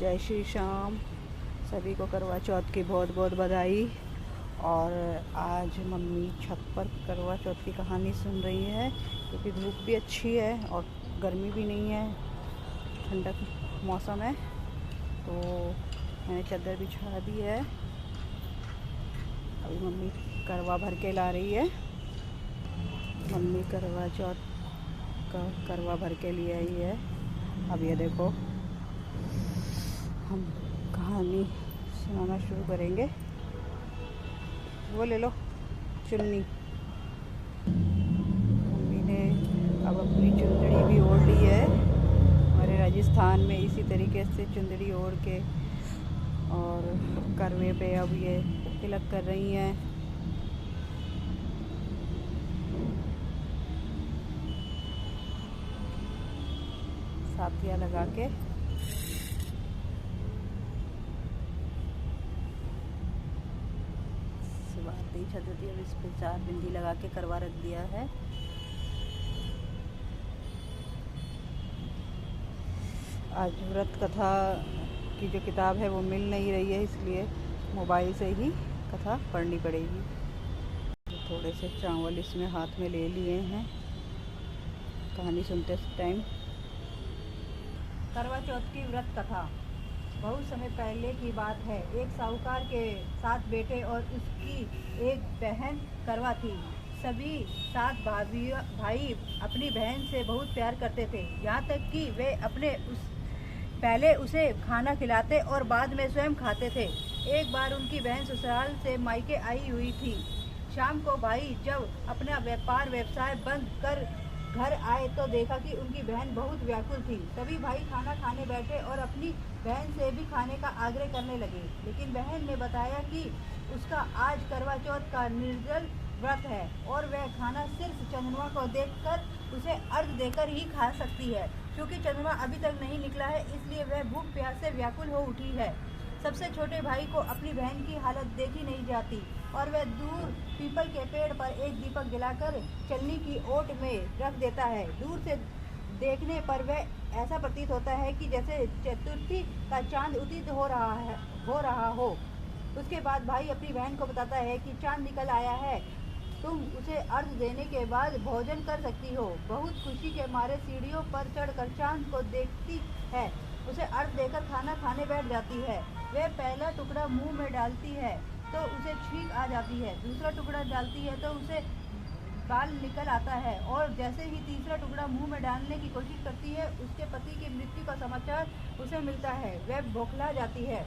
जय श्री श्याम। सभी को करवा चौथ की बहुत बहुत बधाई। और आज मम्मी छत पर करवा चौथ की कहानी सुन रही है, क्योंकि धूप भी अच्छी है और गर्मी भी नहीं है, ठंडक मौसम है। तो मैंने चादर बिछा दी है। अभी मम्मी करवा भर के ला रही है। मम्मी करवा चौथ का करवा भर के लिए आई है। अब ये देखो, हम कहानी सुनाना शुरू करेंगे। वो ले लो चुन्नी। मम्मी ने अब अपनी चुंदड़ी भी ओढ़ ली है। हमारे राजस्थान में इसी तरीके से चुंदड़ी ओढ़ के और करवे पे अब ये तिलक कर रही हैं। साथिया लगा के सुबह छत होती है। अब इस पर 4 बिंदी लगा के करवा रख दिया है। आज व्रत कथा की जो किताब है वो मिल नहीं रही है, इसलिए मोबाइल से ही कथा पढ़नी पड़ेगी। तो थोड़े से चावल इसमें हाथ में ले लिए हैं कहानी सुनते टाइम। करवा चौथ की व्रत कथा। बहुत समय पहले की बात है। एक साहूकार के 7 बेटे और उसकी एक बहन करवा थी। सभी 7 भाई अपनी बहन से बहुत प्यार करते थे, यहाँ तक कि वे पहले उसे खाना खिलाते और बाद में स्वयं खाते थे। एक बार उनकी बहन ससुराल से मायके आई हुई थी। शाम को भाई जब अपना व्यवसाय बंद कर घर आए तो देखा कि उनकी बहन बहुत व्याकुल थी। सभी भाई खाना खाने बैठे और अपनी बहन से भी खाने का आग्रह करने लगे, लेकिन बहन ने बताया कि उसका आज करवा चौथ का निर्जल व्रत है और वह खाना सिर्फ चंद्रमा को देखकर उसे अर्घ देकर ही खा सकती है। क्योंकि चंद्रमा अभी तक नहीं निकला है, इसलिए वह भूख प्यास से व्याकुल हो उठी है। सबसे छोटे भाई को अपनी बहन की हालत देखी नहीं जाती और वह दूर पीपल के पेड़ पर एक दीपक जलाकर चलनी की ओट में रख देता है। दूर से देखने पर वह ऐसा प्रतीत होता है कि जैसे चतुर्थी का चांद उदित हो रहा हो। उसके बाद भाई अपनी बहन को बताता है कि चांद निकल आया है, तुम उसे अर्घ देने के बाद भोजन कर सकती हो। बहुत खुशी के मारे सीढ़ियों पर चढ़कर चांद को देखती है, उसे अर्घ देकर खाना खाने बैठ जाती है। वह पहला टुकड़ा मुंह में डालती है तो उसे छींक आ जाती है, दूसरा टुकड़ा डालती है तो उसे बाल निकल आता है और जैसे ही तीसरा टुकड़ा मुंह में डालने की कोशिश करती है, उसके पति की मृत्यु का समाचार उसे मिलता है। वह बौखला जाती है।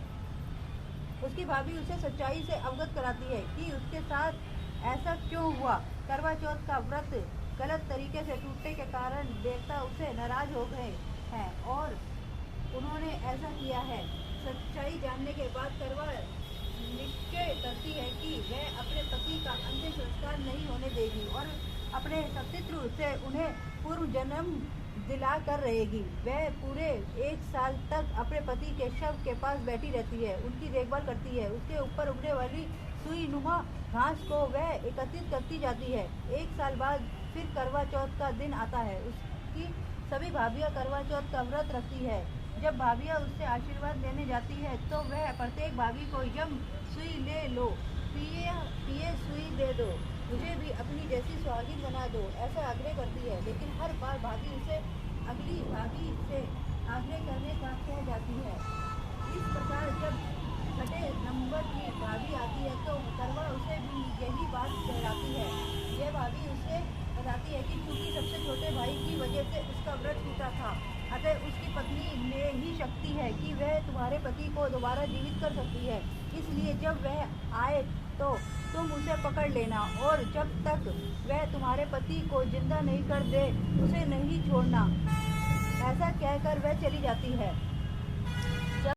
उसकी भाभी उसे सच्चाई से अवगत कराती है कि उसके साथ ऐसा क्यों हुआ। करवा चौथ का व्रत गलत तरीके से टूटने के कारण देवता उसे नाराज हो गए हैं और उन्होंने ऐसा किया है। सच्चाई जानने के बाद करवा निश्चय करती है कि वह अपने पति का अंतिम संस्कार नहीं होने देगी और अपने सपितृ से उन्हें पूर्व जन्म दिला कर रहेगी। वह पूरे 1 साल तक अपने पति के शव के पास बैठी रहती है, उनकी देखभाल करती है। उसके ऊपर उगने वाली सुई नुमा घास को वह एकत्रित करती जाती है। 1 साल बाद फिर करवा चौथ का दिन आता है। उसकी सभी भाभियाँ करवा चौथ का व्रत रखती है। जब भाभियाँ उससे आशीर्वाद लेने जाती है तो वह प्रत्येक भाभी को यम सुई ले लो, पिए सुई दे दो, मुझे भी अपनी जैसी सुहागिन बना दो, ऐसा आग्रह करती है। लेकिन हर बार भाभी उसे अगली भाभी से आग्रह करने का कह जाती है। इस प्रकार जब 6ठे नंबर की भाभी आती है तो करवा उसे भी यही बात कहलाती है। यह भाभी उसे बताती है कि क्योंकि सबसे छोटे भाई की वजह से उसका व्रत टूटा था, अतः उसकी पत्नी में ही शक्ति है कि वह तुम्हारे पति को दोबारा जीवित कर सकती है। इसलिए जब वह आए तो तुम उसे पकड़ लेना और जब तक वह तुम्हारे पति को जिंदा नहीं कर दे उसे नहीं छोड़ना। ऐसा कहकर वह चली जाती है।